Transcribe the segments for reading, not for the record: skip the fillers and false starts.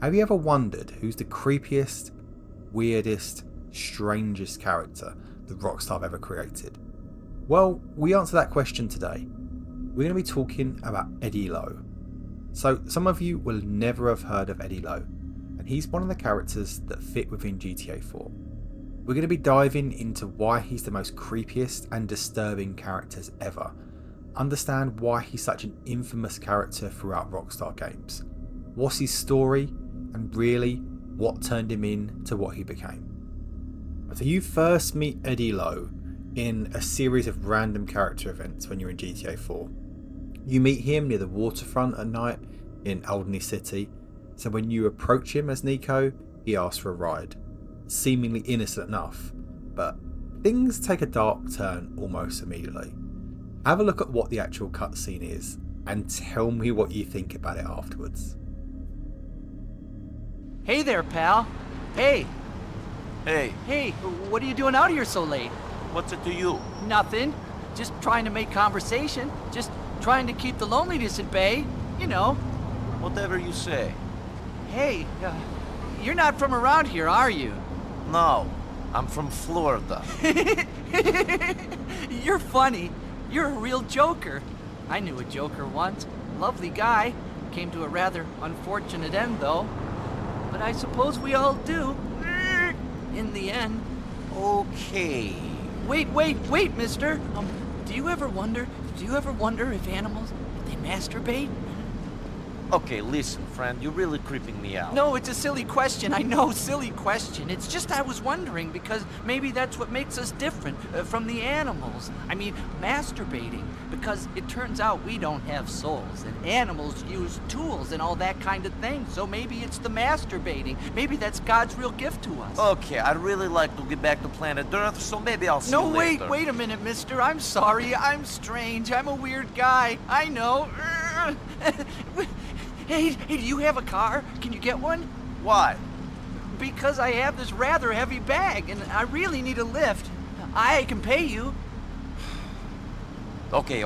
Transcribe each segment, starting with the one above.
Have you ever wondered who's the creepiest, weirdest, strangest character that Rockstar have ever created? Well, we answer that question today. We're going to be talking about Eddie Lowe. So, some of you will never have heard of Eddie Lowe, and he's one of the characters that fit within GTA 4. We're going to be diving into why he's the most creepiest and disturbing characters ever, understand why he's such an infamous character throughout Rockstar games, what's his story, and really what turned him into what he became. So you first meet Eddie Lowe in a series of random character events when you're in GTA 4. You meet him near the waterfront at night in Alderney City, so when you approach him as Nico, he asks for a ride. Seemingly innocent enough, but things take a dark turn almost immediately. Have a look at what the actual cutscene is and tell me what you think about it afterwards. Hey there, pal. Hey. Hey, Hey, what are you doing out here so late? what's it to you? Nothing. Just trying to make conversation. Just trying to keep the loneliness at bay. You know. Whatever you say. Hey, you're not from around here, are you? No, I'm from Florida. You're funny. You're a real joker. I knew a joker once. Lovely guy. Came to a rather unfortunate end, though. But I suppose we all do. In the end. Okay. Wait, mister. Do you ever wonder if animals, if they masturbate? Okay, listen, friend, you're really creeping me out. No, it's a silly question. I know, silly question. It's just I was wondering because maybe that's what makes us different from the animals. I mean, masturbating. Because it turns out we don't have souls, and animals use tools and all that kind of thing. So maybe it's the masturbating. Maybe that's God's real gift to us. Okay, I'd really like to get back to planet Earth, so maybe I'll see you later. Wait a minute, mister. I'm sorry. I'm strange. I'm a weird guy. I know. Hey, do you have a car? Can you get one? Why? Because I have this rather heavy bag, and I really need a lift. I can pay you. Okay.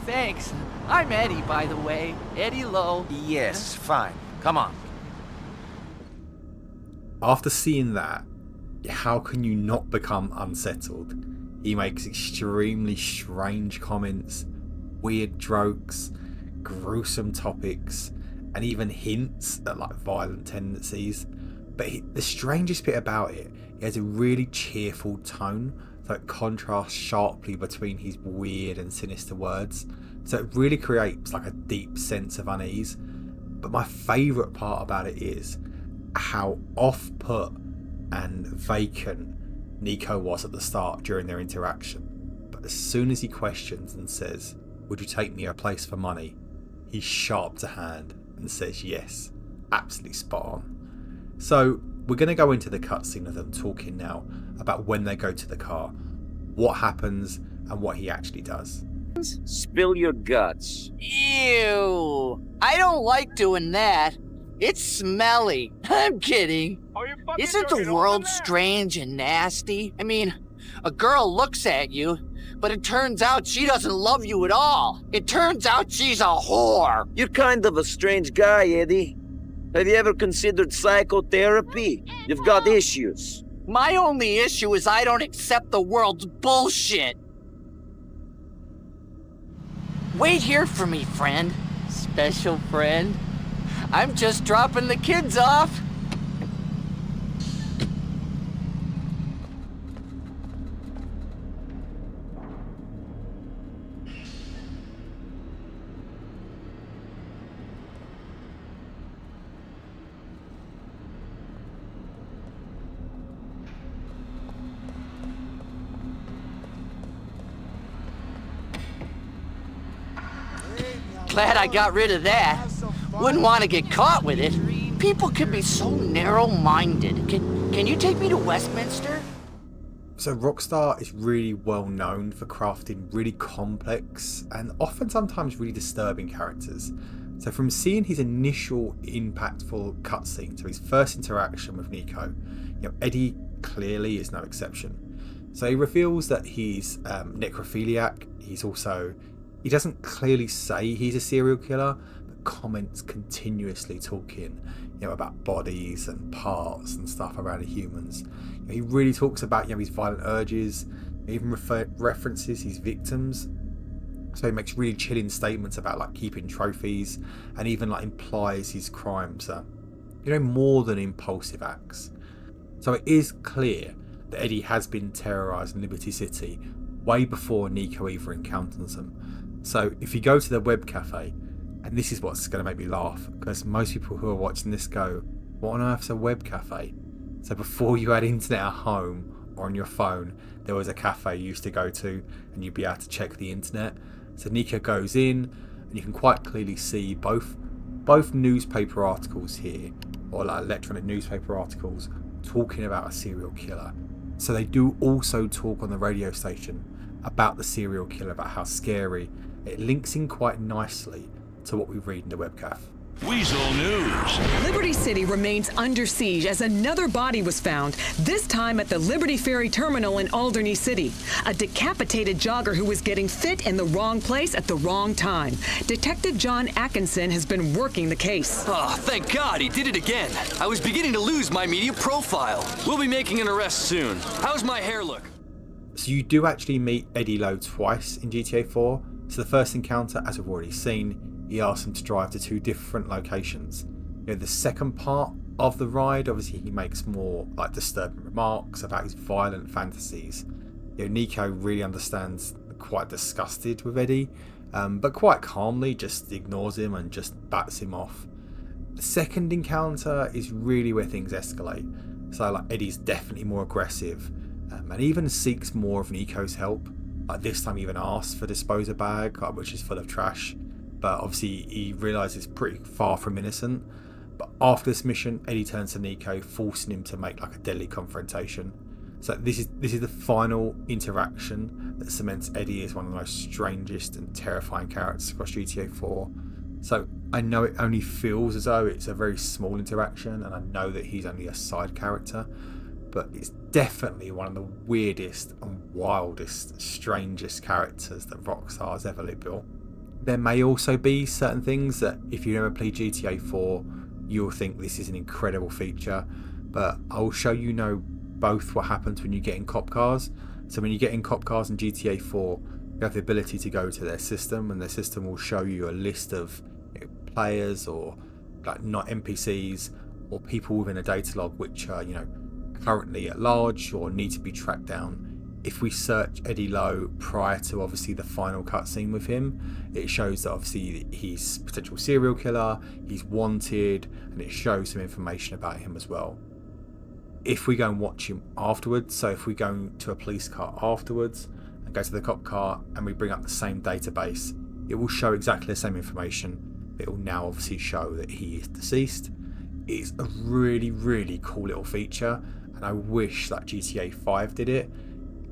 Thanks. I'm Eddie, by the way. Eddie Lowe. Yes, fine. Come on. After seeing that, how can you not become unsettled? He makes extremely strange comments, weird jokes, gruesome topics, and even hints at violent tendencies. But the strangest bit about it, he has a really cheerful tone that contrasts sharply between his weird and sinister words. So it really creates a deep sense of unease. But my favourite part about it is how off-put and vacant Nico was at the start during their interaction. But as soon as he questions and says, "Would you take me a place for money?" he's sharp to hand and says yes. Absolutely spot on. So we're going to go into the cutscene of them talking now about when they go to the car, what happens, and what he actually does. Spill your guts. Ew. I don't like doing that. It's smelly. I'm kidding. Isn't the world strange and nasty? I mean, a girl looks at you, but it turns out she doesn't love you at all. It turns out she's a whore. You're kind of a strange guy, Eddie. Have you ever considered psychotherapy? You've got issues. My only issue is I don't accept the world's bullshit. Wait here for me, friend. Special friend. I'm just dropping the kids off. Glad I got rid of that. Wouldn't want to get caught with it. People can be so narrow-minded. Can you take me to Westminster? So Rockstar is really well known for crafting really complex and often sometimes really disturbing characters. So from seeing his initial impactful cutscene to his first interaction with Nico, Eddie clearly is no exception. So he reveals that he's necrophiliac. He doesn't clearly say he's a serial killer, but comments continuously talking, about bodies and parts and stuff around the humans. He really talks about, his violent urges, even references his victims. So he makes really chilling statements about like keeping trophies, and even like implies his crimes are, more than impulsive acts. So it is clear that Eddie has been terrorising Liberty City way before Nico even encounters them. So if you go to the web cafe, and this is what's going to make me laugh, because most people who are watching this go, what on earth's a web cafe? So before you had internet at home or on your phone, there was a cafe you used to go to and you'd be able to check the internet. So Nico goes in and you can quite clearly see both newspaper articles here, or like electronic newspaper articles, talking about a serial killer. So they do also talk on the radio station about the serial killer, about how scary. It links in quite nicely to what we read in the webcast. Weasel News. Liberty City remains under siege as another body was found, this time at the Liberty Ferry Terminal in Alderney City. A decapitated jogger who was getting fit in the wrong place at the wrong time. Detective John Atkinson has been working the case. Oh, thank God, he did it again. I was beginning to lose my media profile. We'll be making an arrest soon. How's my hair look? So you do actually meet Eddie Lowe twice in GTA 4. So the first encounter, as we've already seen, he asks him to drive to 2 different locations. The second part of the ride, obviously he makes more like disturbing remarks about his violent fantasies. Nico really understands, quite disgusted with Eddie, but quite calmly just ignores him and just bats him off. The second encounter is really where things escalate. So like Eddie's definitely more aggressive, and even seeks more of Nico's help. Like this time he even asks for a disposal bag, which is full of trash. But obviously he realises pretty far from innocent. But after this mission, Eddie turns to Nico, forcing him to make like a deadly confrontation. So this is the final interaction that cements Eddie as one of the most strangest and terrifying characters across GTA 4. So I know it only feels as though it's a very small interaction, and I know that he's only a side character, but it's definitely one of the weirdest and wildest, strangest characters that Rockstar's ever built. There may also be certain things that if you never play GTA 4, you'll think this is an incredible feature, but I'll show both what happens when you get in cop cars. So when you get in cop cars in GTA 4, you have the ability to go to their system, and their system will show you a list of players, or like not NPCs, or people within a data log which are currently at large or need to be tracked down. If we search Eddie Lowe prior to obviously the final cutscene with him, it shows that obviously he's a potential serial killer, he's wanted, and it shows some information about him as well. If we go and watch him afterwards, so if we go to a police car afterwards and go to the cop car and we bring up the same database, it will show exactly the same information. It will now obviously show that he is deceased. It's a really, really cool little feature, and I wish that GTA 5 did it.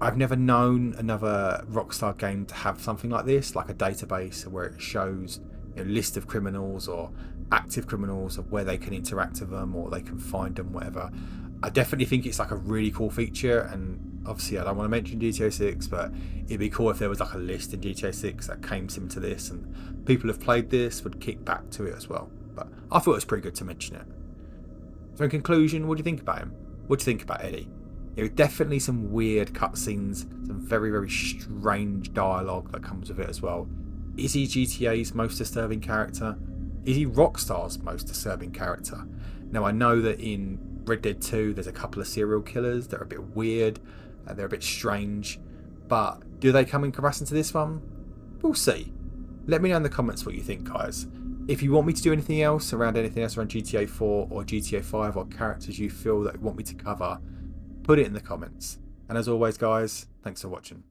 I've never known another Rockstar game to have something like this, like a database where it shows a list of criminals or active criminals, of where they can interact with them or they can find them, whatever. I definitely think it's like a really cool feature, and obviously I don't want to mention GTA 6, but it'd be cool if there was like a list in GTA 6 that came similar to this, and people who've played this would kick back to it as well. But I thought it was pretty good to mention it. So in conclusion, what do you think about him? What do you think about Eddie? Definitely some weird cutscenes, some very, very strange dialogue that comes with it as well. Is he GTA's most disturbing character? Is he Rockstar's most disturbing character? Now I know that in Red Dead 2 there's a couple of serial killers that are a bit weird, they're a bit strange, but do they come in comparison to this one? We'll see. Let me know in the comments what you think, guys. If you want me to do anything else around GTA 4 or GTA 5, or characters you feel that you want me to cover, put it in the comments. And as always, guys, thanks for watching.